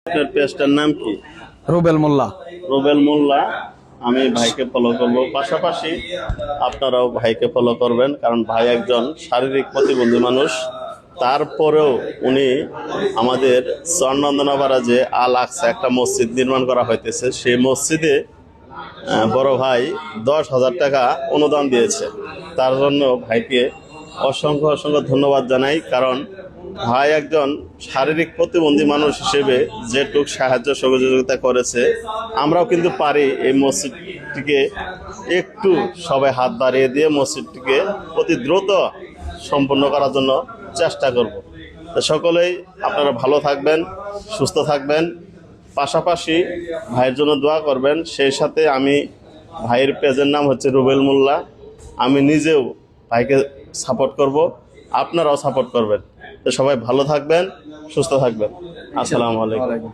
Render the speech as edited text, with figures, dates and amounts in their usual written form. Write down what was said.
আপনার পেজটার নাম কি? রুবেল মোল্লা। রুবেল মোল্লা। আমি ভাইকে ফলো করব, পাশাপাশি আপনারাও ভাইকে ফলো করবেন, কারণ ভাই একজন শারীরিক প্রতিবন্ধী মানুষ। তারপরেও উনি আমাদের চরনন্দনাপাড়া যে আল আকসা একটা মসজিদ নির্মাণ করা হইতেছে, সেই মসজিদে বড় ভাই 10,000 টাকা অনুদান দিয়েছে। তার জন্য ভাইকে অসংখ্য অসংখ্য ধন্যবাদ জানাই, কারণ ভাই একজন শারীরিক প্রতিবন্ধী মানুষ হিসেবে যেটুক সাহায্য সহযোগিতা করেছে, আমরাও কিন্তু পারি এই মসজিদটিকে একটু সবাই হাত বাড়িয়ে দিয়ে মসজিদটিকে অতি দ্রুত সম্পন্ন করার জন্য চেষ্টা করব। তো সকলেই আপনারা ভালো থাকবেন, সুস্থ থাকবেন, পাশাপাশি ভাইয়ের জন্য দোয়া করবেন। সেই সাথে আমি ভাইয়ের পেজের নাম হচ্ছে রুবেল মোল্লা। আমি নিজেও ভাইকে সাপোর্ট করব, আপনারাও সাপোর্ট করবেন। তো সবাই ভালো থাকবেন, সুস্থ থাকবেন। আসসালামু আলাইকুম।